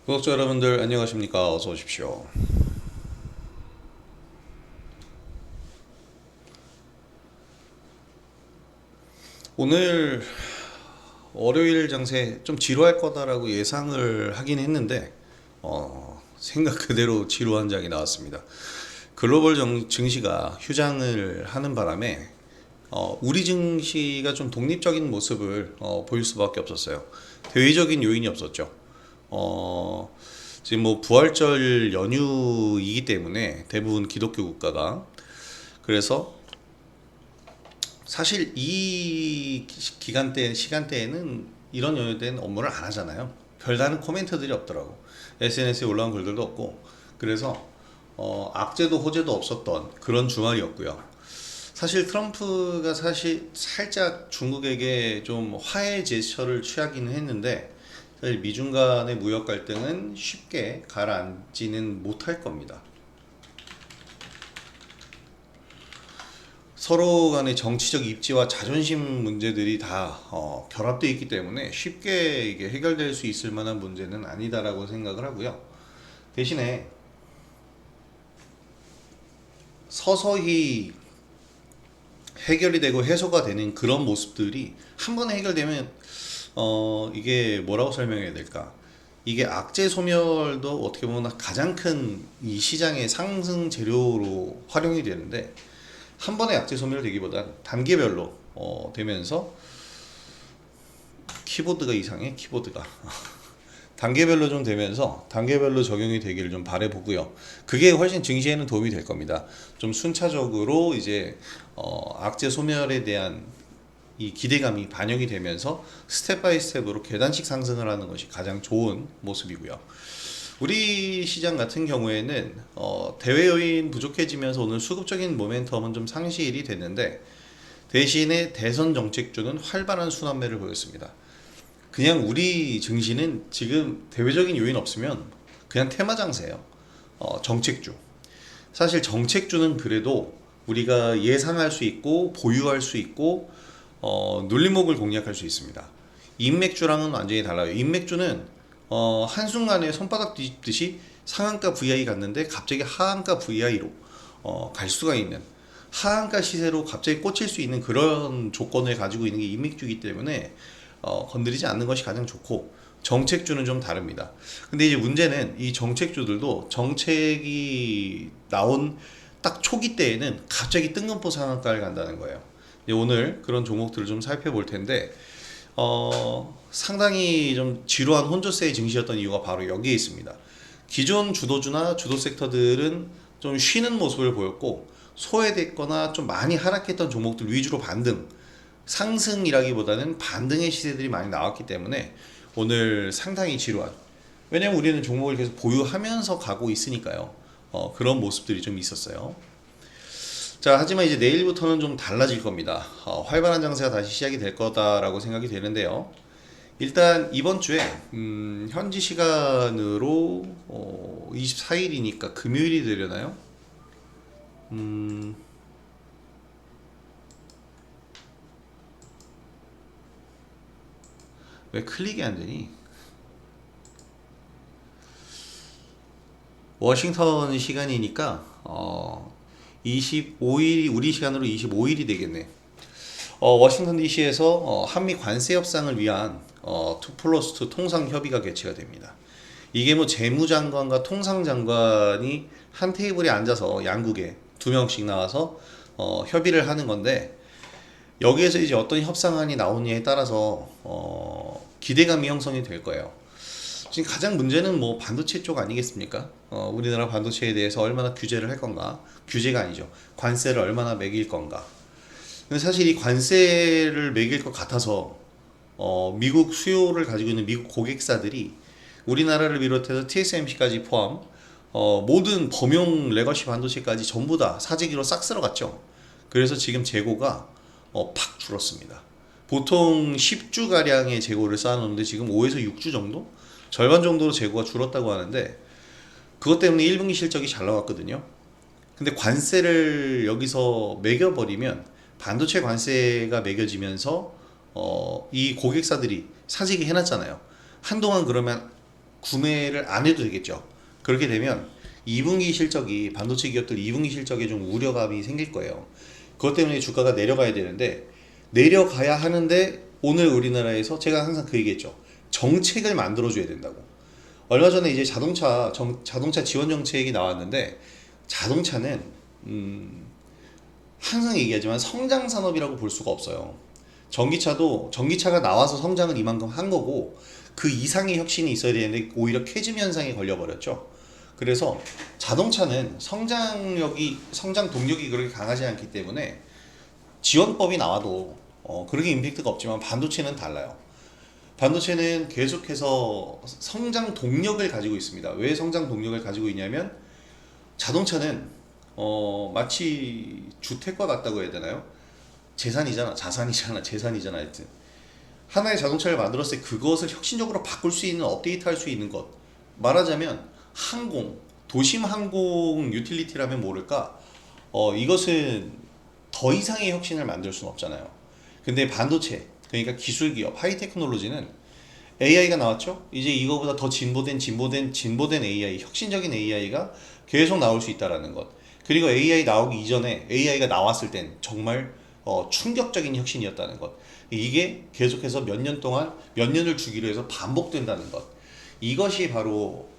구독자 여러분들 안녕하십니까? 어서 오십시오. 오늘 월요일 장세 좀 지루할 거다라고 예상을 하긴 했는데 생각 그대로 지루한 장이 나왔습니다. 글로벌 증시가 휴장을 하는 바람에 우리 증시가 좀 독립적인 모습을 보일 수밖에 없었어요. 대외적인 요인이 없었죠. 어, 지금 뭐 부활절 연휴이기 때문에 대부분 기독교 국가가 그래서 사실 이 시간대에는 이런 연휴 때는 업무를 안 하잖아요. 별다른 코멘트들이 없더라고. SNS에 올라온 글들도 없고. 그래서 악재도 호재도 없었던 그런 주말이었고요. 사실 트럼프가 사실 살짝 중국에게 좀 화해 제스처를 취하기는 했는데 사실 미중 간의 무역 갈등은 쉽게 가라앉지는 못할 겁니다. 서로 간의 정치적 입지와 자존심 문제들이 다 결합되어 있기 때문에 쉽게 이게 해결될 수 있을 만한 문제는 아니다라고 생각을 하고요. 대신에 서서히 해결이 되고 해소가 되는 그런 모습들이 한 번에 해결되면 이게 뭐라고 설명해야 될까? 이게 악재 소멸도 어떻게 보면 가장 큰 이 시장의 상승 재료로 활용이 되는데 한 번에 악재 소멸되기보단 단계별로 되면서 키보드가 이상해 키보드가 단계별로 좀 되면서 단계별로 적용이 되기를 좀 바라보고요. 그게 훨씬 증시에는 도움이 될 겁니다. 좀 순차적으로 이제 악재 소멸에 대한 이 기대감이 반영이 되면서 스텝 바이 스텝으로 계단식 상승을 하는 것이 가장 좋은 모습이고요. 우리 시장 같은 경우에는 대외 요인 부족해지면서 오늘 수급적인 모멘텀은 좀 상실이 됐는데 대신에 대선 정책주는 활발한 순환매를 보였습니다. 그냥 우리 증시는 지금 대외적인 요인 없으면 그냥 테마 장세예요. 정책주. 사실 정책주는 그래도 우리가 예상할 수 있고 보유할 수 있고 눌림목을 공략할 수 있습니다. 인맥주랑은 완전히 달라요. 인맥주는 한순간에 손바닥 뒤집듯이 상한가 VI 갔는데 갑자기 하한가 VI로 갈 수가 있는 하한가 시세로 갑자기 꽂힐 수 있는 그런 조건을 가지고 있는 게 인맥주이기 때문에 건드리지 않는 것이 가장 좋고 정책주는 좀 다릅니다. 근데 이제 문제는 이 정책주들도 정책이 나온 딱 초기 때에는 갑자기 뜬금포 상한가를 간다는 거예요. 오늘 그런 종목들을 좀 살펴볼 텐데 상당히 좀 지루한 혼조세의 증시였던 이유가 바로 여기에 있습니다. 기존 주도주나 주도 섹터들은 좀 쉬는 모습을 보였고 소외됐거나 좀 많이 하락했던 종목들 위주로 반등 상승이라기보다는 반등의 시세들이 많이 나왔기 때문에 오늘 상당히 지루한 왜냐면 우리는 종목을 계속 보유하면서 가고 있으니까요. 그런 모습들이 좀 있었어요. 자, 하지만 이제 내일부터는 좀 달라질 겁니다. 활발한 장세가 다시 시작이 될 거다라고 생각이 되는데요. 일단 이번 주에 현지 시간으로 24일이니까 금요일이 되려나요? 왜 클릭이 안 되니? 워싱턴 시간이니까 25일 우리 시간으로 25일이 되겠네. 워싱턴 DC에서 한미 관세 협상을 위한 2 플러스 2 통상 협의가 개최가 됩니다. 이게 뭐 재무장관과 통상장관이 한 테이블에 앉아서 양국에 두 명씩 나와서 협의를 하는 건데 여기에서 이제 어떤 협상안이 나오느냐에 따라서 기대감이 형성이 될 거예요. 지금 가장 문제는 뭐 반도체 쪽 아니겠습니까? 우리나라 반도체에 대해서 얼마나 규제를 할 건가? 규제가 아니죠. 관세를 얼마나 매길 건가? 근데 사실 이 관세를 매길 것 같아서 미국 수요를 가지고 있는 미국 고객사들이 우리나라를 비롯해서 TSMC까지 포함 모든 범용 레거시 반도체까지 전부 다 사재기로 싹 쓸어갔죠. 그래서 지금 재고가 팍 줄었습니다. 보통 10주 가량의 재고를 쌓아놓는데 지금 5에서 6주 정도? 절반 정도로 재고가 줄었다고 하는데 그것 때문에 1분기 실적이 잘 나왔거든요. 근데 관세를 여기서 매겨버리면 반도체 관세가 매겨지면서 이 고객사들이 사재기 해놨잖아요. 한동안 그러면 구매를 안 해도 되겠죠. 그렇게 되면 2분기 실적이 반도체 기업들 2분기 실적에 좀 우려감이 생길 거예요. 그것 때문에 주가가 내려가야 되는데 내려가야 하는데 오늘 우리나라에서 제가 항상 그 얘기했죠. 정책을 만들어줘야 된다고. 얼마 전에 이제 자동차 지원 정책이 나왔는데 자동차는 항상 얘기하지만 성장 산업이라고 볼 수가 없어요. 전기차가 나와서 성장을 이만큼 한 거고 그 이상의 혁신이 있어야 되는데 오히려 캐즘 현상에 걸려버렸죠. 그래서 자동차는 성장 동력이 그렇게 강하지 않기 때문에 지원법이 나와도 그렇게 임팩트가 없지만 반도체는 달라요. 반도체는 계속해서 성장 동력을 가지고 있습니다. 왜 성장 동력을 가지고 있냐면 자동차는 마치 주택과 같다고 해야 되나요? 재산이잖아 하여튼 하나의 자동차를 만들었을 때 그것을 혁신적으로 바꿀 수 있는 업데이트할 수 있는 것 말하자면 도심 항공 유틸리티라면 모를까 이것은 더 이상의 혁신을 만들 수는 없잖아요. 근데 반도체 그러니까 기술 기업 하이테크놀로지는 AI가 나왔죠. 이제 이거보다 더 진보된 AI 혁신적인 AI가 계속 나올 수 있다라는 것. 그리고 AI 나오기 이전에 AI가 나왔을 땐 정말 충격적인 혁신이었다는 것. 이게 계속해서 몇 년을 주기로 해서 반복된다는 것. 이것이 바로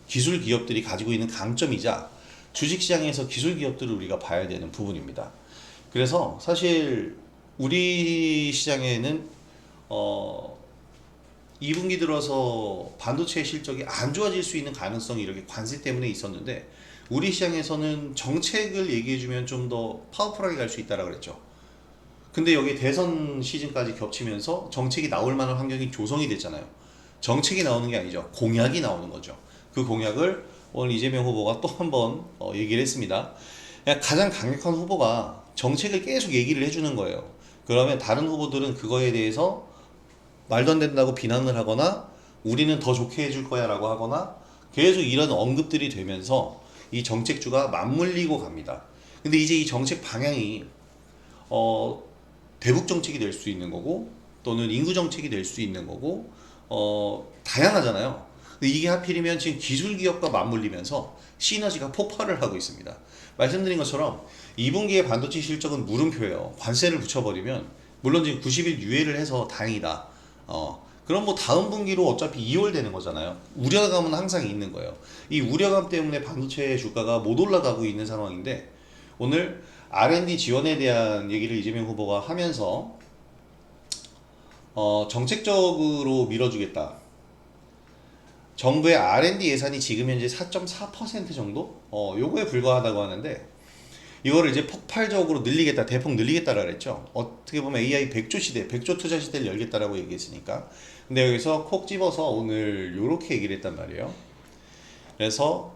기술 기업들이 가지고 있는 강점이자 주식시장에서 기술 기업들을 우리가 봐야 되는 부분입니다. 그래서 사실 우리 시장에는 2분기 들어서 반도체 실적이 안 좋아질 수 있는 가능성이 이렇게 관세 때문에 있었는데 우리 시장에서는 정책을 얘기해주면 좀 더 파워풀하게 갈 수 있다라 그랬죠. 근데 여기 대선 시즌까지 겹치면서 정책이 나올 만한 환경이 조성이 됐잖아요. 정책이 나오는 게 아니죠. 공약이 나오는 거죠. 그 공약을 오늘 이재명 후보가 또 한 번 얘기를 했습니다. 가장 강력한 후보가 정책을 계속 얘기를 해주는 거예요. 그러면 다른 후보들은 그거에 대해서 말도 안 된다고 비난을 하거나 우리는 더 좋게 해줄 거야 라고 하거나 계속 이런 언급들이 되면서 이 정책주가 맞물리고 갑니다. 근데 이제 이 정책 방향이 대북 정책이 될 수 있는 거고 또는 인구 정책이 될 수 있는 거고 다양하잖아요. 근데 이게 하필이면 지금 기술 기업과 맞물리면서 시너지가 폭발을 하고 있습니다. 말씀드린 것처럼 2분기의 반도체 실적은 물음표예요. 관세를 붙여버리면 물론 지금 90일 유예를 해서 다행이다. 그럼 뭐 다음 분기로 어차피 2월 되는 거잖아요. 우려감은 항상 있는 거예요. 이 우려감 때문에 반도체 주가가 못 올라가고 있는 상황인데 오늘 R&D 지원에 대한 얘기를 이재명 후보가 하면서 정책적으로 밀어주겠다. 정부의 R&D 예산이 지금 현재 4.4% 정도? 요거에 불과하다고 하는데 이거를 이제 폭발적으로 늘리겠다, 대폭 늘리겠다라 그랬죠. 어떻게 보면 AI 100조 시대, 100조 투자 시대를 열겠다라고 얘기했으니까. 근데 여기서 콕 집어서 오늘 요렇게 얘기를 했단 말이에요. 그래서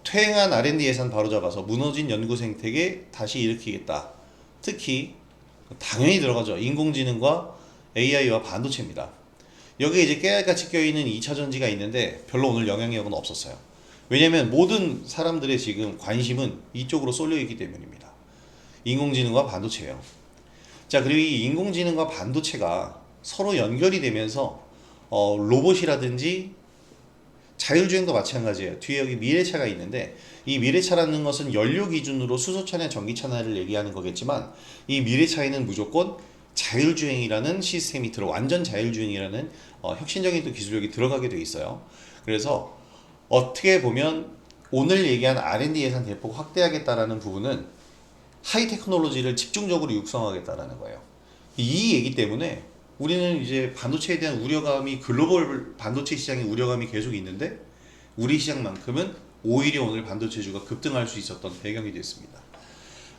퇴행한 R&D 예산 바로잡아서 무너진 연구 생태계 다시 일으키겠다. 특히 당연히 들어가죠. 인공지능과 AI와 반도체입니다. 여기에 이제 깨알같이 껴있는 2차 전지가 있는데 별로 오늘 영향력은 없었어요. 왜냐면 모든 사람들의 지금 관심은 이쪽으로 쏠려 있기 때문입니다. 인공지능과 반도체예요. 자, 그리고 이 인공지능과 반도체가 서로 연결이 되면서 로봇이라든지 자율주행도 마찬가지예요. 뒤에 여기 미래차가 있는데 이 미래차라는 것은 연료 기준으로 수소차나 전기차나를 얘기하는 거겠지만 이 미래차에는 무조건 자율주행이라는 시스템이 완전 자율주행이라는 혁신적인 또 기술력이 들어가게 돼 있어요. 그래서 어떻게 보면 오늘 얘기한 R&D 예산 대폭 확대하겠다라는 부분은 하이 테크놀로지를 집중적으로 육성하겠다라는 거예요. 이 얘기 때문에 우리는 이제 반도체에 대한 우려감이 글로벌 반도체 시장의 우려감이 계속 있는데 우리 시장만큼은 오히려 오늘 반도체주가 급등할 수 있었던 배경이 됐습니다.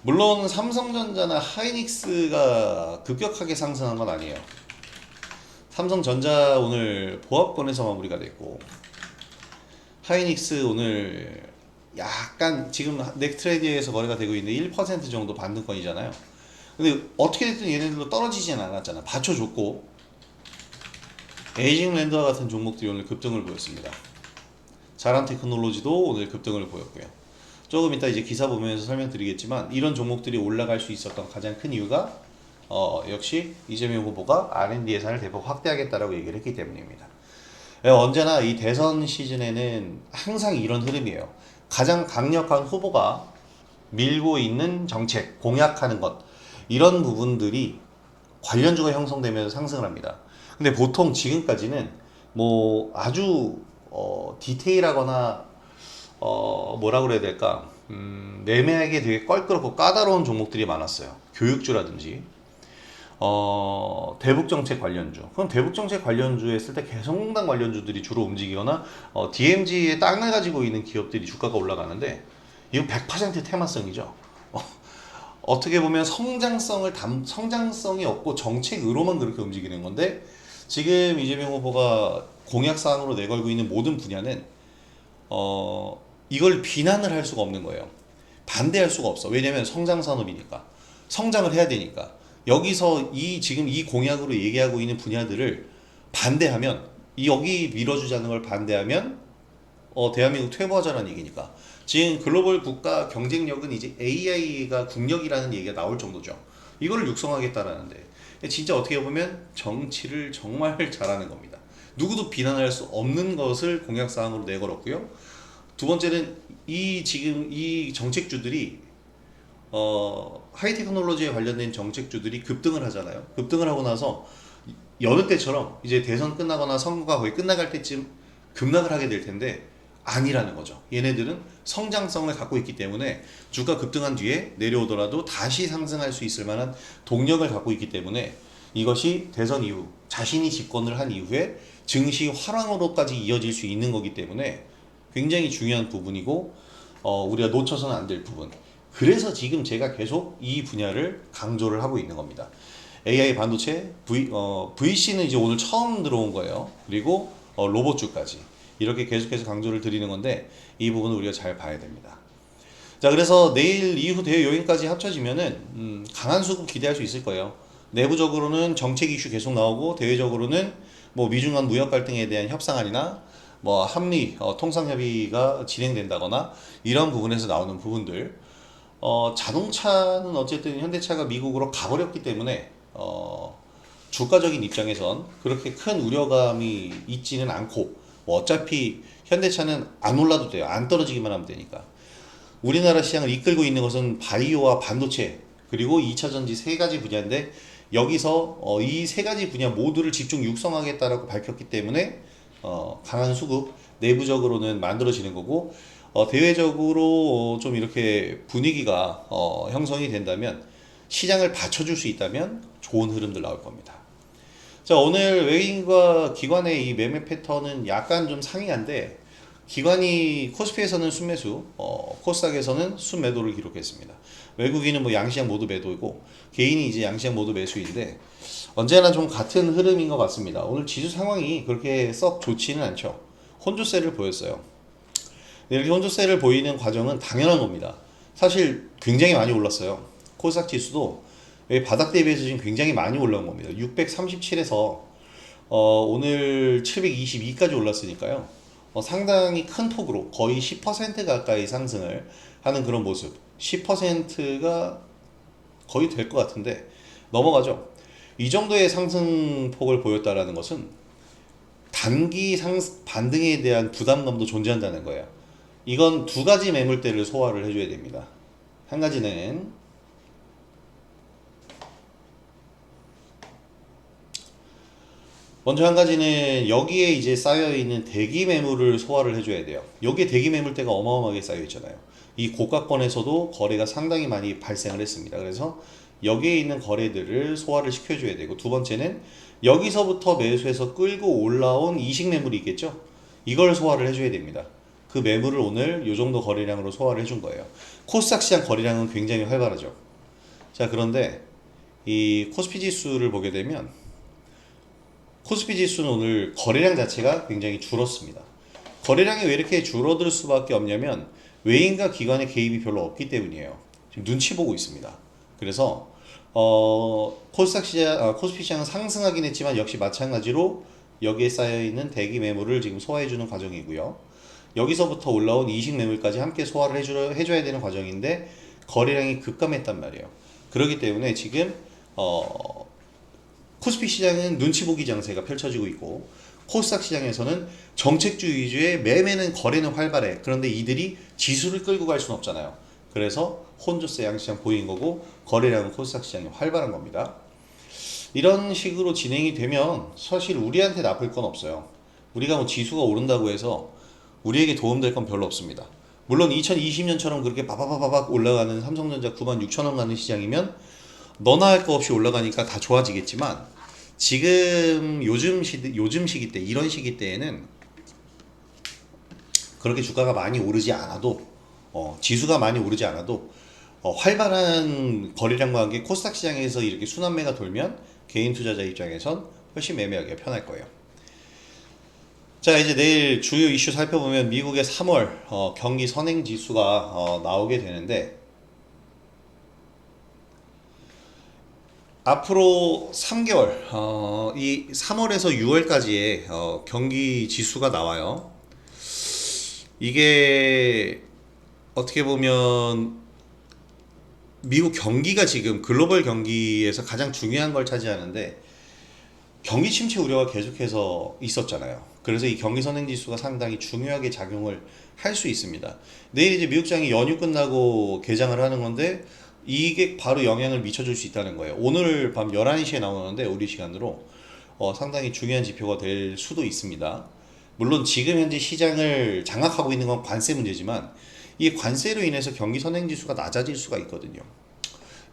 물론 삼성전자나 하이닉스가 급격하게 상승한 건 아니에요. 삼성전자 오늘 보합권에서 마무리가 됐고 하이닉스 오늘 약간 지금 넥트레디에서 거래가 되고 있는데 1% 정도 반등권이잖아요. 근데 어떻게 됐든 얘네들도 떨어지진 않았잖아. 받쳐줬고 에이징랜드와 같은 종목들이 오늘 급등을 보였습니다. 자란 테크놀로지도 오늘 급등을 보였고요. 조금 이따 이제 기사 보면서 설명드리겠지만 이런 종목들이 올라갈 수 있었던 가장 큰 이유가 역시 이재명 후보가 R&D 예산을 대폭 확대하겠다라고 얘기를 했기 때문입니다. 언제나 이 대선 시즌에는 항상 이런 흐름이에요. 가장 강력한 후보가 밀고 있는 정책, 공약하는 것, 이런 부분들이 관련주가 형성되면서 상승을 합니다. 근데 보통 지금까지는 뭐 아주 디테일하거나 뭐라 그래야 될까, 매매하기 되게 껄끄럽고 까다로운 종목들이 많았어요. 교육주라든지 대북정책 관련주. 그럼 대북정책 관련주 했을 때 개성공단 관련주들이 주로 움직이거나 DMZ의 땅을 가지고 있는 기업들이 주가가 올라가는데 이거 100% 테마성이죠. 어떻게 보면 성장성이 없고 정책으로만 그렇게 움직이는 건데 지금 이재명 후보가 공약사항으로 내걸고 있는 모든 분야는 이걸 비난을 할 수가 없는 거예요. 반대할 수가 없어. 왜냐면 성장 산업이니까. 성장을 해야 되니까. 여기서 지금 이 공약으로 얘기하고 있는 분야들을 반대하면 여기 밀어주자는 걸 반대하면 대한민국 퇴보하자는 얘기니까. 지금 글로벌 국가 경쟁력은 이제 AI가 국력이라는 얘기가 나올 정도죠. 이걸 육성하겠다라는데 진짜 어떻게 보면 정치를 정말 잘하는 겁니다. 누구도 비난할 수 없는 것을 공약사항으로 내걸었고요. 두 번째는 지금 이 정책주들이 하이테크놀로지에 관련된 정책주들이 급등을 하잖아요. 급등을 하고 나서 여느 때처럼 이제 대선 끝나거나 선거가 거의 끝나갈 때쯤 급락을 하게 될 텐데 아니라는 거죠. 얘네들은 성장성을 갖고 있기 때문에 주가 급등한 뒤에 내려오더라도 다시 상승할 수 있을 만한 동력을 갖고 있기 때문에 이것이 대선 이후 자신이 집권을 한 이후에 증시 활황으로까지 이어질 수 있는 거기 때문에 굉장히 중요한 부분이고 우리가 놓쳐서는 안 될 부분. 그래서 지금 제가 계속 이 분야를 강조를 하고 있는 겁니다. AI 반도체, VC는 이제 오늘 처음 들어온 거예요. 그리고 로봇주까지 이렇게 계속해서 강조를 드리는 건데 이 부분은 우리가 잘 봐야 됩니다. 자, 그래서 내일 이후 대회 요인까지 합쳐지면은 강한 수급 기대할 수 있을 거예요. 내부적으로는 정책 이슈 계속 나오고 대외적으로는 뭐 미중 간 무역 갈등에 대한 협상안이나 뭐 한미 통상 협의가 진행된다거나 이런 부분에서 나오는 부분들. 자동차는 어쨌든 현대차가 미국으로 가버렸기 때문에 주가적인 입장에선 그렇게 큰 우려감이 있지는 않고 뭐 어차피 현대차는 안 올라도 돼요. 안 떨어지기만 하면 되니까. 우리나라 시장을 이끌고 있는 것은 바이오와 반도체 그리고 2차 전지 세 가지 분야인데 여기서 이 세 가지 분야 모두를 집중 육성하겠다라고 밝혔기 때문에 강한 수급 내부적으로는 만들어지는 거고 대외적으로 좀 이렇게 분위기가 형성이 된다면 시장을 받쳐줄 수 있다면 좋은 흐름들 나올 겁니다. 자, 오늘 외국인과 기관의 이 매매 패턴은 약간 좀 상이한데 기관이 코스피에서는 순매수, 코스닥에서는 순매도를 기록했습니다. 외국인은 뭐 양시장 모두 매도이고 개인이 이제 양시장 모두 매수인데 언제나 좀 같은 흐름인 것 같습니다. 오늘 지수 상황이 그렇게 썩 좋지는 않죠. 혼조세를 보였어요. 이렇게 혼조세를 보이는 과정은 당연한 겁니다. 사실 굉장히 많이 올랐어요. 코스닥 지수도 바닥 대비해서 지금 굉장히 많이 올라온 겁니다. 637에서 오늘 722까지 올랐으니까요. 상당히 큰 폭으로 거의 10% 가까이 상승을 하는 그런 모습. 10%가 거의 될 것 같은데 넘어가죠. 이 정도의 상승폭을 보였다라는 것은 단기 반등에 대한 부담감도 존재한다는 거예요. 이건 두 가지 매물대를 소화를 해줘야 됩니다. 한 가지는 먼저 한 가지는 여기에 이제 쌓여있는 대기 매물을 소화를 해줘야 돼요. 여기에 대기 매물대가 어마어마하게 쌓여있잖아요. 이 고가권에서도 거래가 상당히 많이 발생을 했습니다. 그래서 여기에 있는 거래들을 소화를 시켜줘야 되고 두 번째는 여기서부터 매수해서 끌고 올라온 이식 매물이 있겠죠. 이걸 소화를 해줘야 됩니다. 그 매물을 오늘 이 정도 거래량으로 소화를 해준 거예요. 코스닥 시장 거래량은 굉장히 활발하죠. 자, 그런데 이 코스피 지수를 보게 되면 코스피 지수는 오늘 거래량 자체가 굉장히 줄었습니다. 거래량이 왜 이렇게 줄어들 수밖에 없냐면 외인과 기관의 개입이 별로 없기 때문이에요. 지금 눈치 보고 있습니다. 그래서 코스닥 시장, 코스피 시장은 상승하긴 했지만 역시 마찬가지로 여기에 쌓여있는 대기 매물을 지금 소화해주는 과정이고요. 여기서부터 올라온 이식 매물까지 함께 소화를 해줘야 되는 과정인데 거래량이 급감했단 말이에요. 그렇기 때문에 지금 코스피 시장은 눈치 보기 장세가 펼쳐지고 있고 코스닥 시장에서는 정책주의 위주의 매매는 거래는 활발해. 그런데 이들이 지수를 끌고 갈 수는 없잖아요. 그래서 혼조세 양시장 보인 거고 거래량은 코스닥 시장이 활발한 겁니다. 이런 식으로 진행이 되면 사실 우리한테 나쁠 건 없어요. 우리가 뭐 지수가 오른다고 해서 우리에게 도움될 건 별로 없습니다. 물론 2020년처럼 그렇게 바바바바박 올라가는 삼성전자 96,000원 가는 시장이면 너나 할 거 없이 올라가니까 다 좋아지겠지만 지금 요즘 시기 때 이런 시기 때에는 그렇게 주가가 많이 오르지 않아도 지수가 많이 오르지 않아도 활발한 거래량과 함께 코스닥 시장에서 이렇게 순환매가 돌면 개인 투자자 입장에선 훨씬 매매하기가 편할 거예요. 자, 이제 내일 주요 이슈 살펴보면 미국의 3월 경기 선행 지수가 나오게 되는데 앞으로 3개월 이 3월에서 6월까지의 경기 지수가 나와요. 이게 어떻게 보면 미국 경기가 지금 글로벌 경기에서 가장 중요한 걸 차지하는데 경기 침체 우려가 계속해서 있었잖아요. 그래서 이 경기 선행 지수가 상당히 중요하게 작용을 할 수 있습니다. 내일 이제 미국장이 연휴 끝나고 개장을 하는 건데 이게 바로 영향을 미쳐줄 수 있다는 거예요. 오늘 밤 11시에 나오는데 우리 시간으로 상당히 중요한 지표가 될 수도 있습니다. 물론 지금 현재 시장을 장악하고 있는 건 관세 문제지만 이 관세로 인해서 경기 선행 지수가 낮아질 수가 있거든요.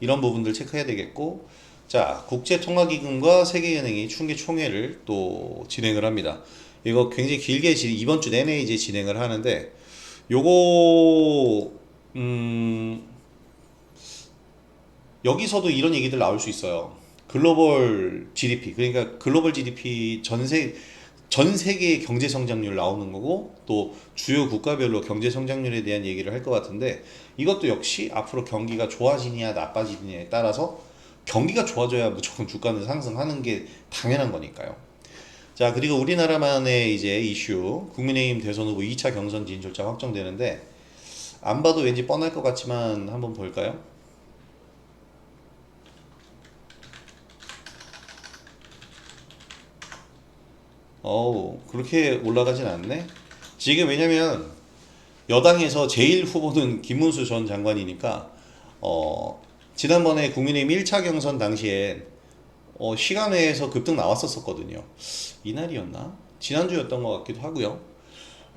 이런 부분들 체크해야 되겠고, 자, 국제통화기금과 세계은행이 충계 총회를 또 진행을 합니다. 이거 굉장히 길게 이번 주 내내 이제 진행을 하는데 요거 여기서도 이런 얘기들 나올 수 있어요. 글로벌 GDP, 그러니까 글로벌 GDP 전 세계의 경제 성장률 나오는 거고 또 주요 국가별로 경제 성장률에 대한 얘기를 할 것 같은데 이것도 역시 앞으로 경기가 좋아지느냐 나빠지느냐에 따라서 경기가 좋아져야 무조건 주가는 상승하는 게 당연한 거니까요. 자, 그리고 우리나라만의 이제 이슈, 국민의힘 대선 후보 2차 경선 진출자 확정되는데 안 봐도 왠지 뻔할 것 같지만 한번 볼까요? 그렇게 올라가진 않네. 지금 왜냐면 여당에서 제일 후보는 김문수 전 장관이니까 지난번에 국민의힘 1차 경선 당시에 시간외에서 급등 나왔었거든요. 이날이었나? 지난주였던 것 같기도 하고요.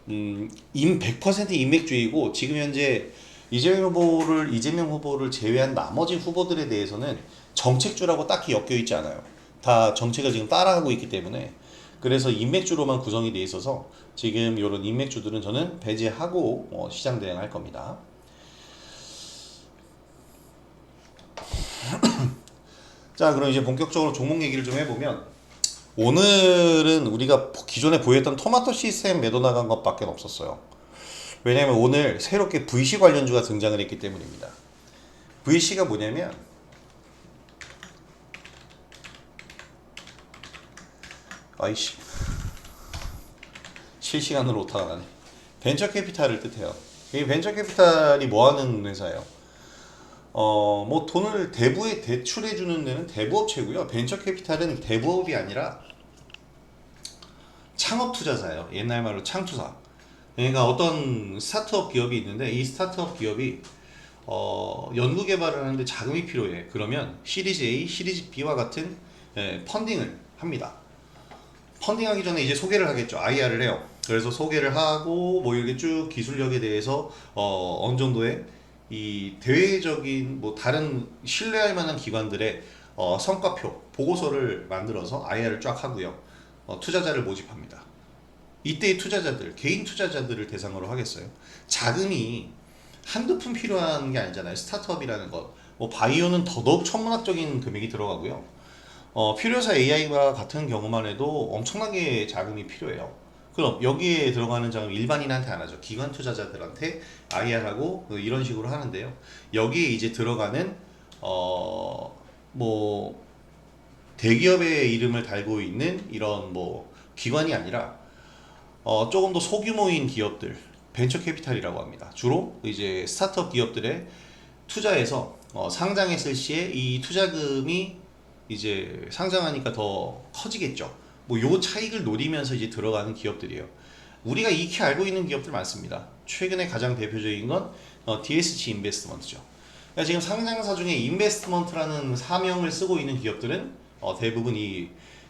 100% 인맥주의고 지금 현재 이재명 후보를 제외한 나머지 후보들에 대해서는 정책주라고 딱히 엮여 있지 않아요. 다 정책을 지금 따라하고 있기 때문에 그래서 인맥주로만 구성이 돼 있어서 지금 이런 인맥주들은 저는 배제하고 시장 대응할 겁니다. 자, 그럼 이제 본격적으로 종목 얘기를 좀 해보면 오늘은 우리가 기존에 보였던 토마토 시스템 매도 나간 것밖에 없었어요. 왜냐면 오늘 새롭게 VC 관련주가 등장을 했기 때문입니다. VC가 뭐냐면 아이씨 실시간으로 오타가 나네. 벤처 캐피탈을 뜻해요. 이 벤처 캐피탈이 뭐 하는 회사예요? 뭐 돈을 대부에 대출해 주는 데는 대부업체고요. 벤처 캐피탈은 대부업이 아니라 창업 투자사예요. 옛날 말로 창투사. 그러니까 어떤 스타트업 기업이 있는데 이 스타트업 기업이 연구 개발을 하는데 자금이 필요해. 그러면 시리즈 A, 시리즈 B와 같은 펀딩을 합니다. 펀딩하기 전에 이제 소개를 하겠죠. IR을 해요. 그래서 소개를 하고 뭐 이렇게 쭉 기술력에 대해서 어느 정도의 이 대외적인 뭐 다른 신뢰할 만한 기관들의 성과표 보고서를 만들어서 IR을 쫙 하고요. 투자자를 모집합니다. 이때의 투자자들, 개인 투자자들을 대상으로 하겠어요. 자금이 한두 푼 필요한 게 아니잖아요. 스타트업이라는 것. 뭐 바이오는 더더욱 천문학적인 금액이 들어가고요. 필요사 AI와 같은 경우만 해도 엄청나게 자금이 필요해요. 그럼 여기에 들어가는 자금 일반인한테 안 하죠. 기관 투자자들한테 IR하고 이런 식으로 하는데요. 여기에 이제 들어가는 뭐 대기업의 이름을 달고 있는 이런 뭐 기관이 아니라 조금 더 소규모인 기업들, 벤처 캐피탈이라고 합니다. 주로 이제 스타트업 기업들에 투자해서 상장했을 시에 이 투자금이 이제 상장하니까 더 커지겠죠. 뭐 요 차익을 노리면서 이제 들어가는 기업들이에요. 우리가 익히 알고 있는 기업들 많습니다. 최근에 가장 대표적인 건 DSG 인베스트먼트죠. 그러니까 지금 상장사 중에 인베스트먼트라는 사명을 쓰고 있는 기업들은 대부분 이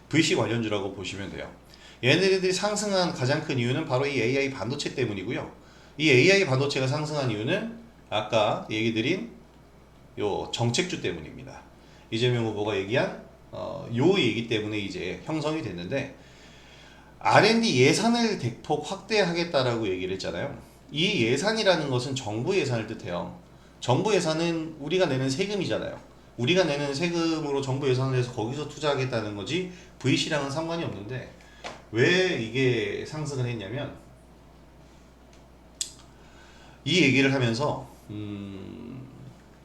VC 관련주라고 보시면 돼요. 얘네들이 상승한 가장 큰 이유는 바로 이 AI 반도체 때문이고요. 이 AI 반도체가 상승한 이유는 아까 얘기 드린 요 정책주 때문입니다. 이재명 후보가 얘기한 요 얘기 때문에 이제 형성이 됐는데, R&D 예산을 대폭 확대하겠다라고 얘기를 했잖아요. 이 예산이라는 것은 정부 예산을 뜻해요. 정부 예산은 우리가 내는 세금이잖아요. 우리가 내는 세금으로 정부 예산을 내서 거기서 투자하겠다는 거지 VC랑은 상관이 없는데, 왜 이게 상승을 했냐면 이 얘기를 하면서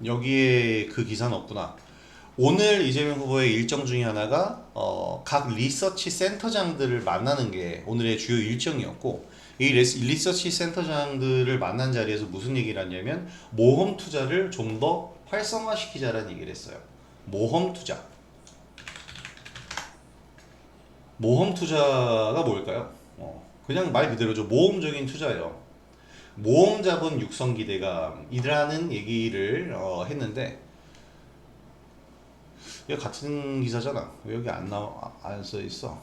여기에 그 기사는 없구나. 오늘 이재명 후보의 일정 중에 하나가 각 리서치 센터장들을 만나는 게 오늘의 주요 일정이었고, 이 리서치 센터장들을 만난 자리에서 무슨 얘기를 하냐면 모험 투자를 좀 더 활성화시키자라는 얘기를 했어요. 모험 투자. 모험 투자가 뭘까요? 그냥 말 그대로죠. 모험적인 투자예요. 모험 자본 육성 기대감이라는 얘기를 했는데, 이거 같은 기사잖아. 왜 여기 안 써 있어?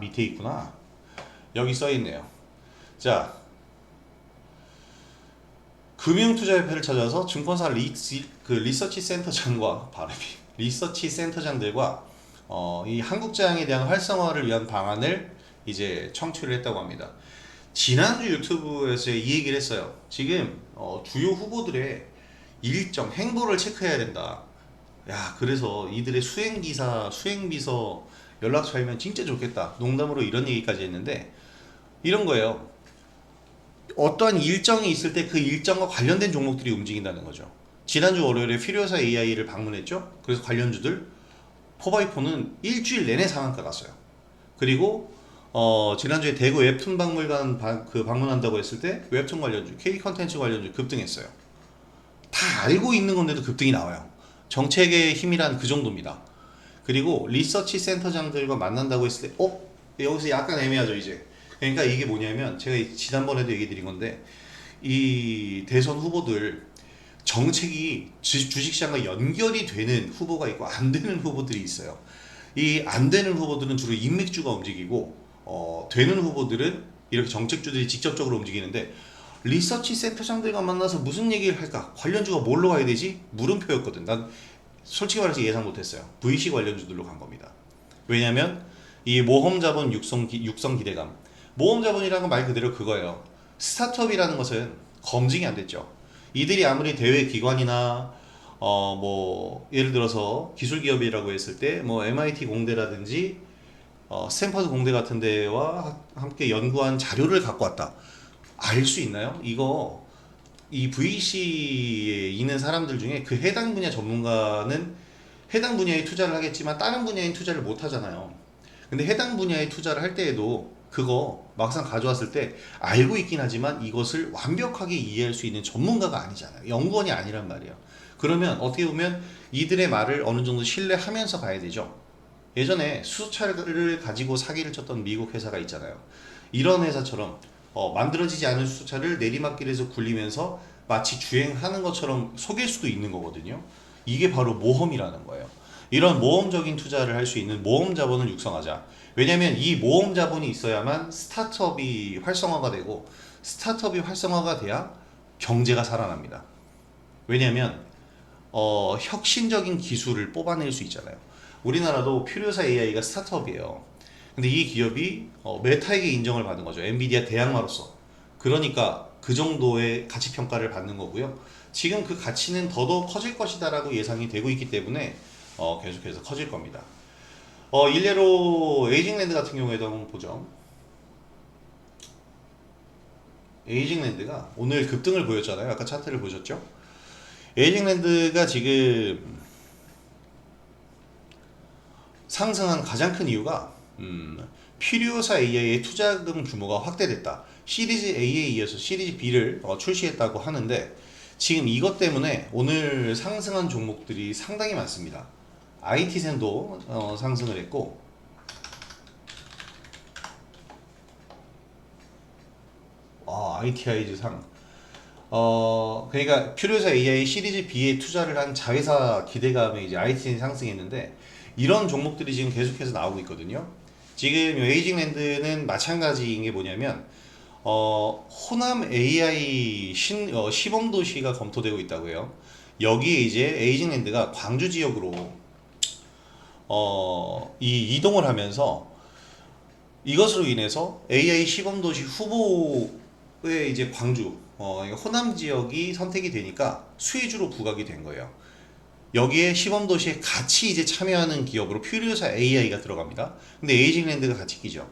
밑에 있구나. 여기 써 있네요. 자, 금융투자협회를 찾아서 증권사 리서치 센터장과 리서치 센터장들과 이 한국장에 대한 활성화를 위한 방안을 이제 청취를 했다고 합니다. 지난주 유튜브에서 이 얘기를 했어요. 지금 주요 후보들의 일정, 행보를 체크해야 된다. 야, 그래서 이들의 수행기사, 수행비서 연락처이면 진짜 좋겠다. 농담으로 이런 얘기까지 했는데, 이런 거예요. 어떠한 일정이 있을 때 그 일정과 관련된 종목들이 움직인다는 거죠. 지난주 월요일에 필요사 AI를 방문했죠. 그래서 관련주들 4x4는 일주일 내내 상한가 갔어요. 그리고 지난주에 대구 웹툰 박물관 방문한다고 했을 때 웹툰 관련주, K 컨텐츠 관련주 급등했어요. 다 알고 있는 건데도 급등이 나와요. 정책의 힘이란 그 정도입니다. 그리고 리서치 센터장들과 만난다고 했을 때 여기서 약간 애매하죠 이제. 그러니까 이게 뭐냐면, 제가 지난번에도 얘기 드린 건데, 이 대선 후보들 정책이 주식시장과 연결이 되는 후보가 있고 안 되는 후보들이 있어요. 이 안 되는 후보들은 주로 인맥주가 움직이고, 되는 후보들은 이렇게 정책주들이 직접적으로 움직이는데, 리서치 센터장들과 만나서 무슨 얘기를 할까? 관련주가 뭘로 가야 되지? 물음표였거든. 난 솔직히 말해서 예상 못했어요. VC 관련주들로 간 겁니다. 왜냐면 이 모험 자본 육성 기대감. 모험 자본이라는 건 말 그대로 그거예요. 스타트업이라는 것은 검증이 안 됐죠. 이들이 아무리 대외 기관이나 뭐 예를 들어서 기술 기업이라고 했을 때 뭐 MIT 공대라든지 스탠퍼드 공대 같은 데와 함께 연구한 자료를 갖고 왔다. 알 수 있나요? 이거 이 VC에 있는 사람들 중에 그 해당 분야 전문가는 해당 분야에 투자를 하겠지만 다른 분야에 투자를 못 하잖아요. 근데 해당 분야에 투자를 할 때에도 그거 막상 가져왔을 때 알고 있긴 하지만 이것을 완벽하게 이해할 수 있는 전문가가 아니잖아요. 연구원이 아니란 말이에요. 그러면 어떻게 보면 이들의 말을 어느 정도 신뢰하면서 가야 되죠. 예전에 수소차를 가지고 사기를 쳤던 미국 회사가 있잖아요. 이런 회사처럼 만들어지지 않은 수소차를 내리막길에서 굴리면서 마치 주행하는 것처럼 속일 수도 있는 거거든요. 이게 바로 모험이라는 거예요. 이런 모험적인 투자를 할 수 있는 모험 자본을 육성하자. 왜냐면 이 모험 자본이 있어야만 스타트업이 활성화가 되고, 스타트업이 활성화가 돼야 경제가 살아납니다. 왜냐면 혁신적인 기술을 뽑아낼 수 있잖아요. 우리나라도 퓨리오사 AI가 스타트업이에요. 근데 이 기업이 메타에게 인정을 받은 거죠. 엔비디아 대항마로서. 그러니까 그 정도의 가치 평가를 받는 거고요. 지금 그 가치는 더더욱 커질 것이다라고 예상이 되고 있기 때문에 계속해서 커질 겁니다. 일례로 에이징랜드 같은 경우에도 한번 보죠. 에이징랜드가 오늘 급등을 보였잖아요. 아까 차트를 보셨죠? 에이징랜드가 지금 상승한 가장 큰 이유가 퓨리오사 AI의 투자금 규모가 확대됐다. 시리즈 A에 이어서 시리즈 B를 출시했다고 하는데, 지금 이것 때문에 오늘 상승한 종목들이 상당히 많습니다. IT센도 상승을 했고, ITI즈 상. 그러니까 퓨리오사 AI 시리즈 B에 투자를 한 자회사 기대감에 이제 IT센이 상승했는데, 이런 종목들이 지금 계속해서 나오고 있거든요. 지금 에이징랜드는 마찬가지인 게 뭐냐면, 호남 AI 시범 도시가 검토되고 있다고 해요. 여기에 이제 에이징랜드가 광주 지역으로 이동을 하면서, 이것으로 인해서 AI 시범도시 후보에 이제 광주, 호남 지역이 선택이 되니까 수혜주로 부각이 된 거예요. 여기에 시범도시에 같이 이제 참여하는 기업으로 퓨리오사 AI가 들어갑니다. 근데 에이징랜드가 같이 끼죠.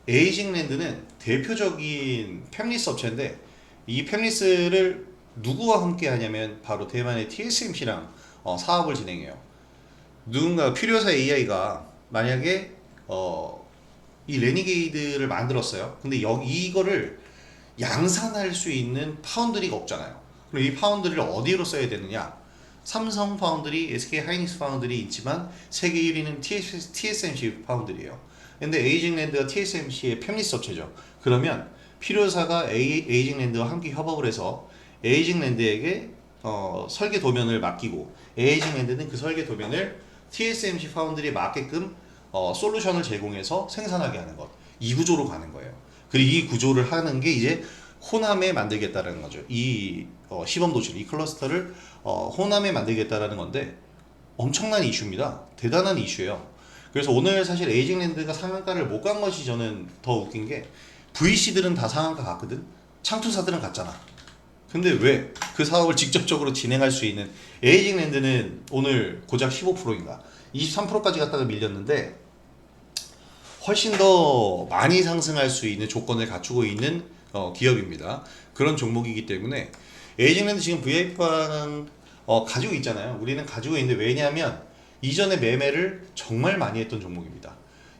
에이징랜드는 대표적인 팹리스 업체인데, 이 팹리스를 누구와 함께 하냐면 바로 대만의 TSMC랑 사업을 진행해요. 누군가 퓨리오사 AI가 만약에 이 레니게이드를 만들었어요. 근데 이거를 양산할 수 있는 파운드리가 없잖아요. 그럼 이 파운드리를 어디로 써야 되느냐? 삼성 파운드리, SK 하이닉스 파운드리 있지만 세계 1위는 TSMC 파운드리예요. 근데 에이징랜드가 TSMC의 팹리스 업체죠. 그러면 필요사가 에이징랜드와 함께 협업을 해서 에이징랜드에게 설계 도면을 맡기고, 에이징랜드는 그 설계 도면을 TSMC 파운드리에 맞게끔 솔루션을 제공해서 생산하게 하는 것. 이 구조로 가는 거예요. 그리고 이 구조를 하는 게 이제 호남에 만들겠다라는 거죠. 이 시범 도시를, 이 클러스터를 호남에 만들겠다라는 건데, 엄청난 이슈입니다. 대단한 이슈예요. 그래서 오늘 사실 에이징랜드가 상한가를 못 간 것이 저는 더 웃긴 게, VC들은 다 상한가 갔거든. 창투사들은 갔잖아. 근데 왜 그 사업을 직접적으로 진행할 수 있는 에이징랜드는 오늘 고작 15%인가 23%까지 갔다가 밀렸는데, 훨씬 더 많이 상승할 수 있는 조건을 갖추고 있는 기업입니다. 그런 종목이기 때문에 에이징랜드 지금 VIP화는 가지고 있잖아요. 우리는 가지고 있는데, 왜냐하면 이전에 매매를 정말 많이 했던 종목입니다.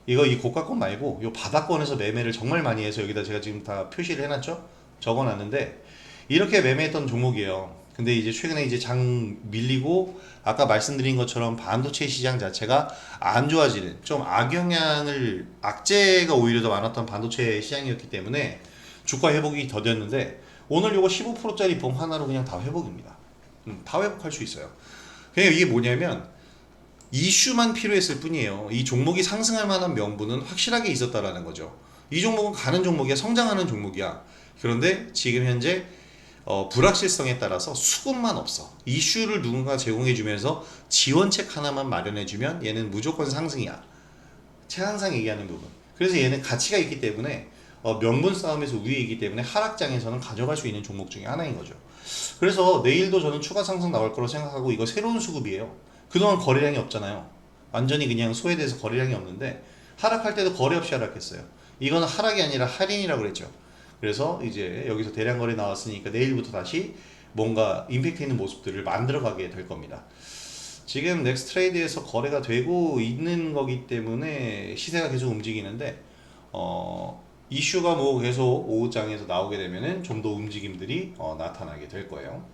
이 고가권 말고 이 바닥권에서 매매를 정말 많이 해서 여기다 제가 지금 다 표시를 해놨죠. 적어놨는데, 이렇게 매매했던 종목이에요. 근데 이제 최근에 이제 장 밀리고, 아까 말씀드린 것처럼 반도체 시장 자체가 안 좋아지는, 좀 악재가 오히려 더 많았던 반도체 시장이었기 때문에 주가 회복이 더뎠는데, 오늘 요거 15%짜리 봉 하나로 그냥 다 회복입니다. 다 회복할 수 있어요. 그냥 이게 뭐냐면 이슈만 필요했을 뿐이에요. 이 종목이 상승할 만한 명분은 확실하게 있었다라는 거죠. 이 종목은 가는 종목이야, 성장하는 종목이야. 그런데 지금 현재 불확실성에 따라서 수급만 없어. 이슈를 누군가 제공해주면서 지원책 하나만 마련해주면 얘는 무조건 상승이야. 항상 얘기하는 부분. 그래서 얘는 가치가 있기 때문에 명분 싸움에서 우위이기 때문에 하락장에서는 가져갈 수 있는 종목 중에 하나인 거죠. 그래서 내일도 저는 추가 상승 나올 거라고 생각하고, 이거 새로운 수급이에요. 그동안 거래량이 없잖아요. 완전히 그냥 소외돼서 거래량이 없는데, 하락할 때도 거래 없이 하락했어요. 이거는 하락이 아니라 할인이라고 그랬죠. 그래서 이제 여기서 대량 거래 나왔으니까 내일부터 다시 뭔가 임팩트 있는 모습들을 만들어 가게 될 겁니다. 지금 넥스트레이드에서 거래가 되고 있는 거기 때문에 시세가 계속 움직이는데, 이슈가 뭐 계속 오후장에서 나오게 되면은 좀 더 움직임들이 나타나게 될 거예요.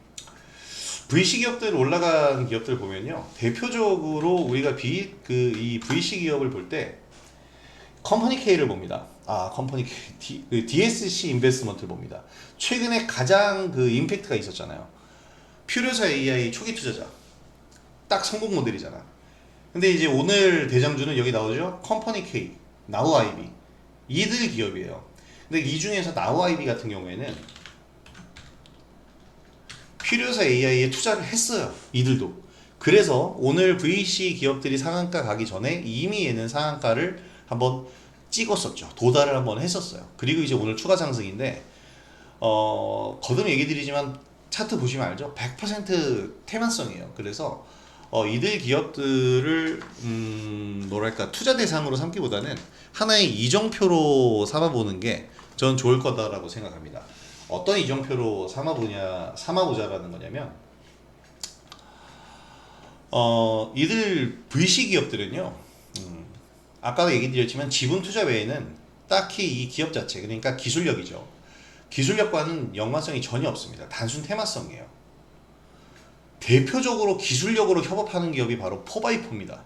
VC 기업들 올라간 기업들 보면요, 대표적으로 우리가 이 VC 기업을 볼 때 컴퍼니 K를 봅니다. 컴퍼니 K, DSC 인베스트먼트를 봅니다. 최근에 가장 그 임팩트가 있었잖아요. 퓨리오사 AI 초기 투자자, 딱 성공 모델이잖아. 근데 이제 오늘 대장주는 여기 나오죠. 컴퍼니 K, 나우 아이비, 이들 기업이에요. 근데 이 중에서 나우 아이비 같은 경우에는 퓨리오사 AI에 투자를 했어요. 이들도. 그래서 오늘 VC 기업들이 상한가 가기 전에 이미 얘는 상한가를 한번 찍었었죠. 도달을 한번 했었어요. 그리고 이제 오늘 추가 상승인데, 거듭 얘기 드리지만 차트 보시면 알죠? 100% 테마성이에요. 그래서 이들 기업들을 뭐랄까 투자 대상으로 삼기보다는 하나의 이정표로 삼아보는 게 전 좋을 거다라고 생각합니다. 어떤 이정표로 삼아보자라는 거냐면, 이들 VC 기업들은요, 아까도 얘기 드렸지만 지분 투자 외에는 딱히 이 기업 자체, 그러니까 기술력이죠. 기술력과는 연관성이 전혀 없습니다. 단순 테마성이에요. 대표적으로 기술력으로 협업하는 기업이 바로 4x4입니다.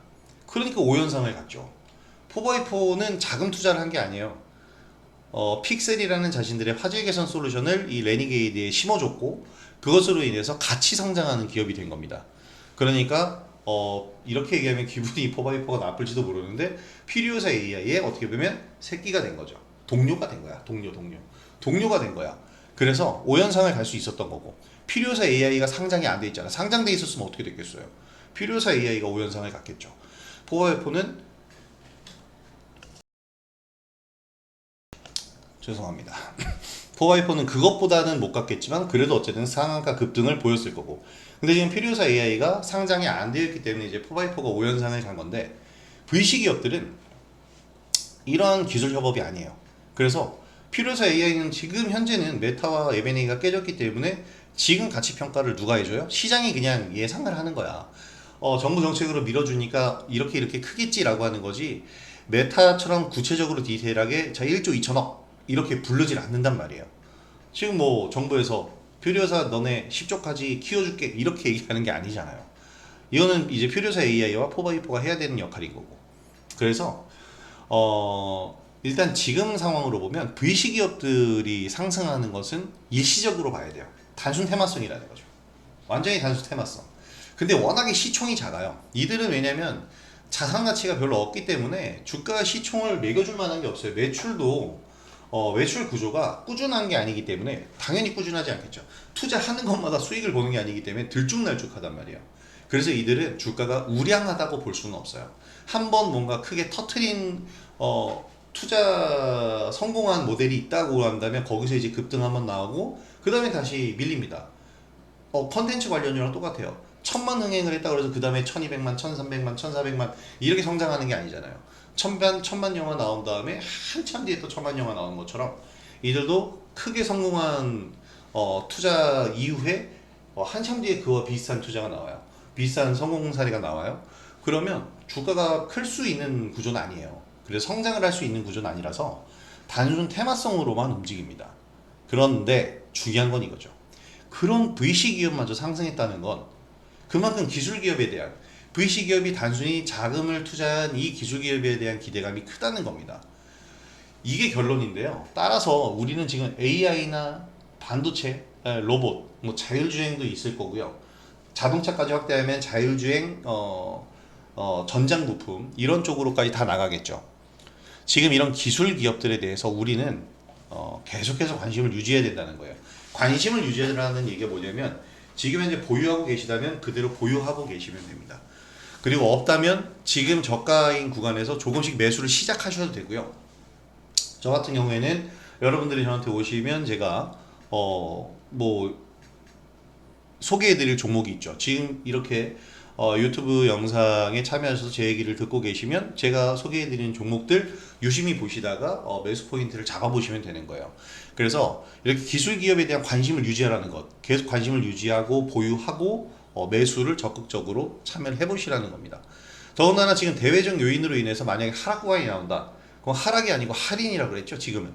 그러니까 5연상을 갔죠. 4x4는 자금 투자를 한 게 아니에요. 픽셀이라는 자신들의 화질 개선 솔루션을 이 레니게이드에 심어줬고 그것으로 인해서 같이 성장하는 기업이 된 겁니다. 그러니까 이렇게 얘기하면 기분이 4x4가 나쁠지도 모르는데 퓨리오사 AI의 어떻게 보면 새끼가 된 거죠. 동료가 된 거야. 동료가 된 거야. 그래서 5연상을 갈 수 있었던 거고 퓨리오사 AI가 상장이 안 돼 있잖아. 상장돼 있었으면 어떻게 됐겠어요. 퓨리오사 AI가 5연상을 갔겠죠. 4x4는 죄송합니다. 4x4는 그것보다는 못 갔겠지만 그래도 어쨌든 상한가 급등을 보였을 거고 근데 지금 퓨리오사 AI가 상장이 안 되어 있기 때문에 이제 4x4가 5연상을 간 건데 VC 기업들은 이러한 기술 협업이 아니에요. 그래서 퓨리오사 AI는 지금 현재는 메타와 M&A가 깨졌기 때문에 지금 가치 평가를 누가 해줘요? 시장이 그냥 예상을 하는 거야. 정부 정책으로 밀어주니까 이렇게 크겠지라고 하는 거지 메타처럼 구체적으로 디테일하게 자 1조 2천억 이렇게 부르질 않는단 말이에요. 지금 뭐 정부에서 퓨리오사 너네 10조까지 키워줄게 이렇게 얘기하는 게 아니잖아요. 이거는 이제 퓨리오사 AI와 4x4가 해야 되는 역할인 거고. 그래서 일단 지금 상황으로 보면 VC 기업들이 상승하는 것은 일시적으로 봐야 돼요. 단순 테마성이라는 거죠. 완전히 단순 테마성. 근데 워낙에 시총이 작아요. 이들은 왜냐면 자산 가치가 별로 없기 때문에 주가 시총을 매겨줄 만한 게 없어요. 매출도 매출 구조가 꾸준한 게 아니기 때문에 당연히 꾸준하지 않겠죠. 투자하는 것마다 수익을 보는 게 아니기 때문에 들쭉날쭉하단 말이에요. 그래서 이들은 주가가 우량하다고 볼 수는 없어요. 한번 뭔가 크게 터트린 투자 성공한 모델이 있다고 한다면 거기서 이제 급등 한번 나오고 그 다음에 다시 밀립니다. 컨텐츠 관련주랑 똑같아요. 1000만 흥행을 했다 그래서 그 다음에 1200만, 1300만, 1400만 이렇게 성장하는 게 아니잖아요. 천만 영화 나온 다음에 한참 뒤에 또 천만 영화 나오는 것처럼 이들도 크게 성공한 투자 이후에 한참 뒤에 그와 비슷한 투자가 나와요. 비슷한 성공 사례가 나와요. 그러면 주가가 클 수 있는 구조는 아니에요. 그래서 성장을 할 수 있는 구조는 아니라서 단순 테마성으로만 움직입니다. 그런데 중요한 건 이거죠. 그런 VC 기업마저 상승했다는 건 그만큼 기술 기업에 대한 VC 기업이 단순히 자금을 투자한 이 기술 기업에 대한 기대감이 크다는 겁니다. 이게 결론인데요. 따라서 우리는 지금 AI나 반도체, 로봇, 뭐 자율주행도 있을 거고요. 자동차까지 확대하면 자율주행, 전장 부품 이런 쪽으로까지 다 나가겠죠. 지금 이런 기술 기업들에 대해서 우리는 계속해서 관심을 유지해야 된다는 거예요. 관심을 유지하라는 얘기가 뭐냐면 지금 현재 보유하고 계시다면 그대로 보유하고 계시면 됩니다. 그리고 없다면 지금 저가인 구간에서 조금씩 매수를 시작하셔도 되고요. 저 같은 경우에는 여러분들이 저한테 오시면 제가 뭐 소개해드릴 종목이 있죠. 지금 이렇게 유튜브 영상에 참여하셔서 제 얘기를 듣고 계시면 제가 소개해드리는 종목들 유심히 보시다가 매수 포인트를 잡아보시면 되는 거예요. 그래서 이렇게 기술 기업에 대한 관심을 유지하라는 것, 계속 관심을 유지하고 보유하고 매수를 적극적으로 참여를 해보시라는 겁니다. 더군다나 지금 대외적 요인으로 인해서 만약에 하락 구간이 나온다. 그건 하락이 아니고 할인이라고 그랬죠. 지금은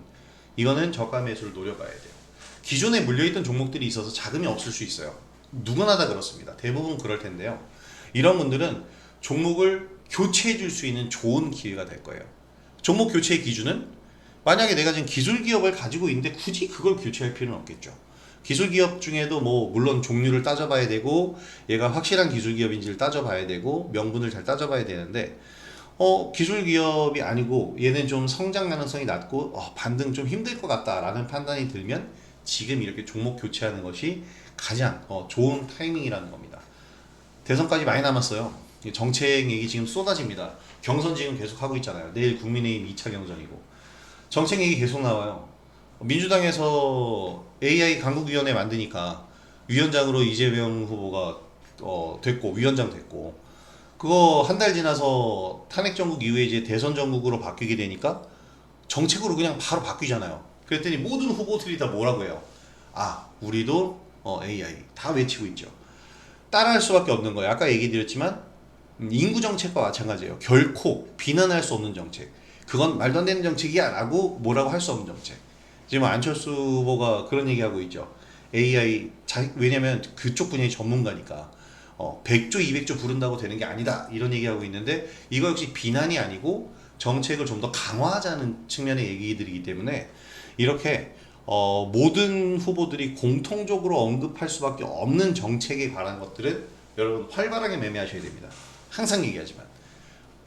이거는 저가 매수를 노려봐야 돼요. 기존에 물려있던 종목들이 있어서 자금이 없을 수 있어요. 누구나 다 그렇습니다. 대부분 그럴 텐데요. 이런 분들은 종목을 교체해 줄 수 있는 좋은 기회가 될 거예요. 종목 교체의 기준은 만약에 내가 지금 기술 기업을 가지고 있는데 굳이 그걸 교체할 필요는 없겠죠. 기술 기업 중에도 뭐 물론 종류를 따져봐야 되고 얘가 확실한 기술 기업인지를 따져봐야 되고 명분을 잘 따져봐야 되는데 기술 기업이 아니고 얘는 좀 성장 가능성이 낮고 반등 좀 힘들 것 같다라는 판단이 들면 지금 이렇게 종목 교체하는 것이 가장 좋은 타이밍이라는 겁니다. 대선까지 많이 남았어요. 정책 얘기 지금 쏟아집니다. 경선 지금 계속 하고 있잖아요. 내일 국민의힘 2차 경선이고 정책 얘기 계속 나와요. 민주당에서 AI 강국위원회 만드니까 위원장으로 이재명 후보가 됐고 위원장 됐고 그거 한 달 지나서 탄핵 정국 이후에 이제 대선 정국으로 바뀌게 되니까 정책으로 그냥 바로 바뀌잖아요. 그랬더니 모든 후보들이 다 뭐라고 해요? 우리도 AI 다 외치고 있죠. 따라할 수밖에 없는 거예요. 아까 얘기 드렸지만 인구 정책과 마찬가지예요. 결코 비난할 수 없는 정책. 그건 말도 안 되는 정책이야 라고 뭐라고 할 수 없는 정책. 지금 안철수 후보가 그런 얘기하고 있죠. AI 왜냐면 그쪽 분야의 전문가니까 100조 200조 부른다고 되는 게 아니다 이런 얘기하고 있는데, 이거 역시 비난이 아니고 정책을 좀 더 강화하자는 측면의 얘기들이기 때문에 이렇게 모든 후보들이 공통적으로 언급할 수밖에 없는 정책에 관한 것들은 여러분 활발하게 매매하셔야 됩니다. 항상 얘기하지만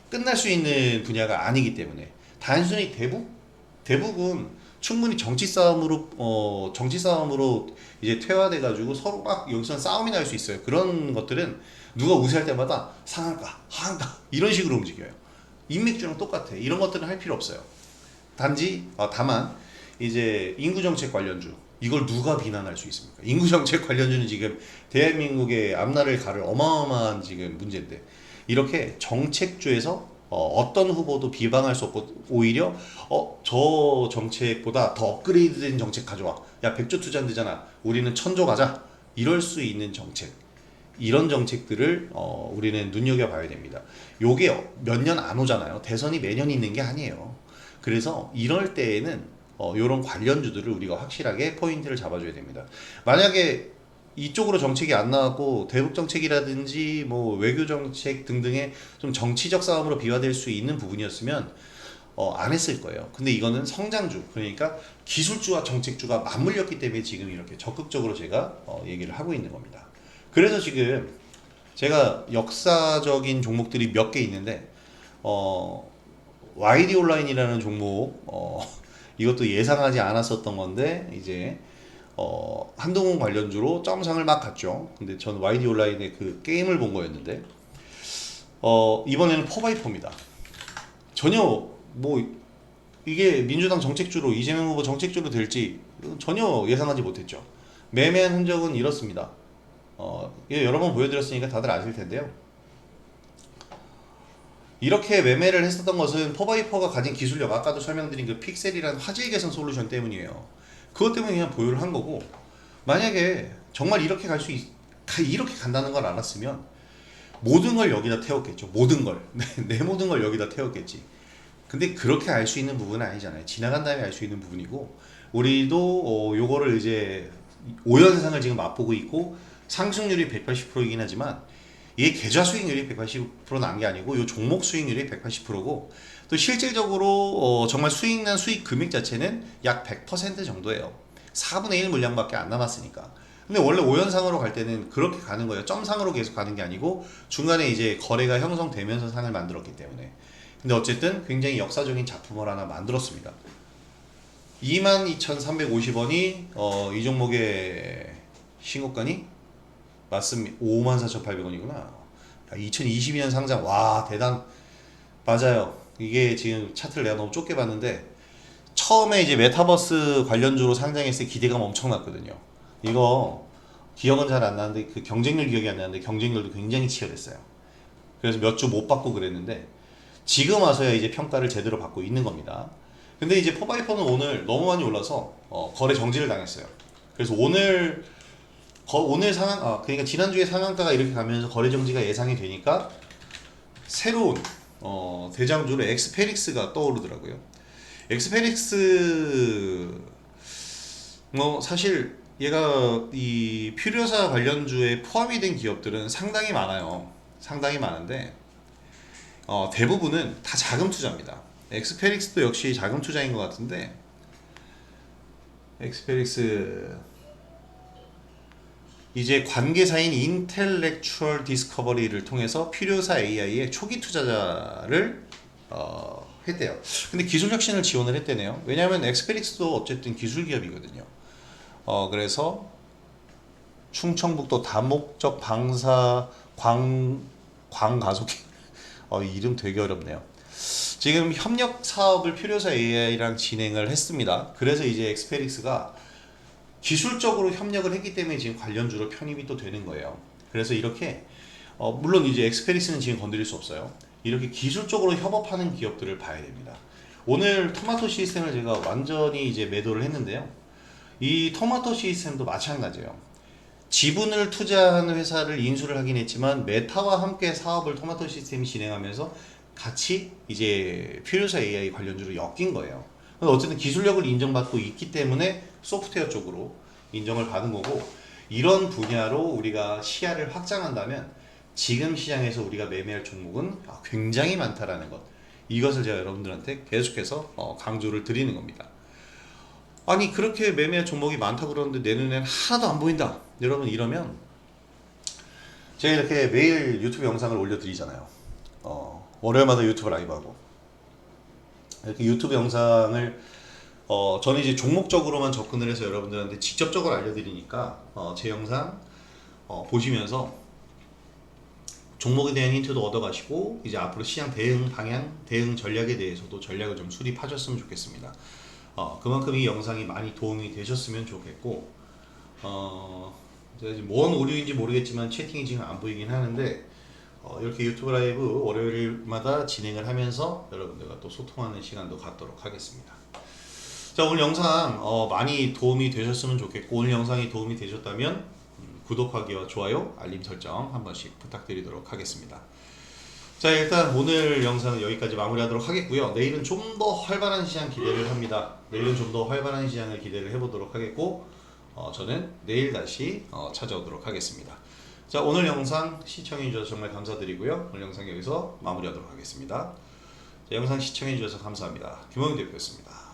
끝날 수 있는 분야가 아니기 때문에. 단순히 대북은 충분히 정치 싸움으로 이제 퇴화돼 가지고 서로 막 여기서 싸움이 날 수 있어요. 그런 것들은 누가 우세할 때마다 상한가 하한가 이런 식으로 움직여요. 인맥주랑 똑같아. 이런 것들은 할 필요 없어요. 단지 다만 이제 인구 정책 관련주, 이걸 누가 비난할 수 있습니까? 인구 정책 관련주는 지금 대한민국의 앞날을 가를 어마어마한 지금 문제인데, 이렇게 정책주에서 어떤 후보도 비방할 수 없고, 오히려 저 정책보다 더 업그레이드된 정책 가져와, 야 100조 투자한대잖아, 우리는 1000조 가자, 이럴 수 있는 정책, 이런 정책들을 우리는 눈여겨봐야 됩니다. 요게 몇 년 안 오잖아요. 대선이 매년 있는 게 아니에요. 그래서 이럴 때에는 이런 관련주들을 우리가 확실하게 포인트를 잡아줘야 됩니다. 만약에 이쪽으로 정책이 안 나왔고 대북 정책이라든지 뭐 외교 정책 등등의 좀 정치적 싸움으로 비화될 수 있는 부분이었으면 안 했을 거예요. 근데 이거는 성장주, 그러니까 기술주와 정책주가 맞물렸기 때문에 지금 이렇게 적극적으로 제가 얘기를 하고 있는 겁니다. 그래서 지금 제가 역사적인 종목들이 몇 개 있는데 YD 온라인이라는 종목, 이것도 예상하지 않았었던 건데 이제 한동훈 관련주로 점상을 막 갔죠. 근데 저는 YD 온라인의 그 게임을 본 거였는데 이번에는 포바이포입니다. 전혀 뭐 이게 민주당 정책주로, 이재명 후보 정책주로 될지 전혀 예상하지 못했죠. 매매한 흔적은 이렇습니다. 여러 번 보여드렸으니까 다들 아실 텐데요. 이렇게 매매를 했었던 것은 포바이퍼가 가진 기술력, 아까도 설명드린 그 픽셀이라는 화질 개선 솔루션 때문이에요. 그것 때문에 그냥 보유를 한 거고, 만약에 정말 이렇게 이렇게 간다는 걸 알았으면 모든 걸 여기다 태웠겠죠. 모든 걸. 내 모든 걸 여기다 태웠겠지. 근데 그렇게 알 수 있는 부분은 아니잖아요. 지나간 다음에 알 수 있는 부분이고, 우리도 요거를 이제 5연상을 지금 맛보고 있고, 상승률이 180%이긴 하지만 이게 계좌 수익률이 180% 난 게 아니고 요 종목 수익률이 180%고, 또 실질적으로 정말 수익난 수익 금액 자체는 약 100% 정도예요. 4분의 1 물량밖에 안 남았으니까. 근데 원래 5연상으로 갈 때는 그렇게 가는 거예요. 점상으로 계속 가는 게 아니고 중간에 이제 거래가 형성되면서 상을 만들었기 때문에. 근데 어쨌든 굉장히 역사적인 작품을 하나 만들었습니다. 22,350원이 이 종목의 신고가니 맞습니다. 54,800원이구나. 2022년 상장. 와, 대단. 맞아요. 이게 지금 차트를 내가 너무 좁게 봤는데, 처음에 이제 메타버스 관련주로 상장했을 때 기대감 엄청났거든요. 이거 기억은 잘 안 나는데, 그 경쟁률 기억이 안 나는데 경쟁률도 굉장히 치열했어요. 그래서 몇 주 못 받고 그랬는데 지금 와서야 이제 평가를 제대로 받고 있는 겁니다. 근데 이제 포바이퍼는 오늘 너무 많이 올라서 거래 정지를 당했어요. 그래서 오늘 상한, 그러니까 지난주에 상한가가 이렇게 가면서 거래 정지가 예상이 되니까 새로운 대장주로 엑스페릭스가 떠오르더라고요. 엑스페릭스 사실 얘가 이 퓨리오사 관련주에 포함이 된 기업들은 상당히 많아요. 상당히 많은데 대부분은 다 자금 투자입니다. 엑스페릭스도 역시 자금 투자인 것 같은데, 엑스페릭스 이제 관계사인 인텔렉추얼 디스커버리를 통해서 퓨리오사 AI의 초기 투자자를 했대요. 근데 기술 혁신을 지원을 했대네요. 왜냐하면 엑스페릭스도 어쨌든 기술 기업이거든요. 그래서 충청북도 다목적 방사 광가속 이름 되게 어렵네요. 지금 협력 사업을 퓨리오사 AI랑 진행을 했습니다. 그래서 이제 엑스페릭스가 기술적으로 협력을 했기 때문에 지금 관련주로 편입이 또 되는 거예요. 그래서 이렇게 물론 이제 엑스페릭스는 지금 건드릴 수 없어요. 이렇게 기술적으로 협업하는 기업들을 봐야 됩니다. 오늘 토마토 시스템을 제가 완전히 이제 매도를 했는데요. 이 토마토 시스템도 마찬가지예요. 지분을 투자하는 회사를 인수를 하긴 했지만 메타와 함께 사업을 토마토 시스템이 진행하면서 같이 이제 퓨리오사 AI 관련주로 엮인 거예요. 어쨌든 기술력을 인정받고 있기 때문에 소프트웨어 쪽으로 인정을 받은 거고, 이런 분야로 우리가 시야를 확장한다면 지금 시장에서 우리가 매매할 종목은 굉장히 많다라는 것, 이것을 제가 여러분들한테 계속해서 강조를 드리는 겁니다. 아니 그렇게 매매할 종목이 많다고 그러는데 내 눈에는 하나도 안 보인다 여러분, 이러면 제가 이렇게 매일 유튜브 영상을 올려드리잖아요. 월요일마다 유튜브 라이브하고 이렇게 유튜브 영상을 저는 이제 종목적으로만 접근을 해서 여러분들한테 직접적으로 알려드리니까 제 영상 보시면서 종목에 대한 힌트도 얻어가시고 이제 앞으로 시장 대응 방향, 대응 전략에 대해서도 전략을 좀 수립하셨으면 좋겠습니다. 그만큼 이 영상이 많이 도움이 되셨으면 좋겠고, 제가 뭔 오류인지 모르겠지만 채팅이 지금 안 보이긴 하는데, 이렇게 유튜브 라이브 월요일마다 진행을 하면서 여러분들과 또 소통하는 시간도 갖도록 하겠습니다. 자, 오늘 영상 많이 도움이 되셨으면 좋겠고, 오늘 영상이 도움이 되셨다면 구독하기와 좋아요, 알림 설정 한 번씩 부탁드리도록 하겠습니다. 자, 일단 오늘 영상은 여기까지 마무리하도록 하겠고요. 내일은 좀 더 활발한 시장 기대를 합니다. 내일은 좀 더 활발한 시장을 기대를 해보도록 하겠고, 저는 내일 다시 찾아오도록 하겠습니다. 자, 오늘 영상 시청해주셔서 정말 감사드리고요. 오늘 영상 여기서 마무리하도록 하겠습니다. 자, 영상 시청해주셔서 감사합니다. 김홍윤 대표였습니다.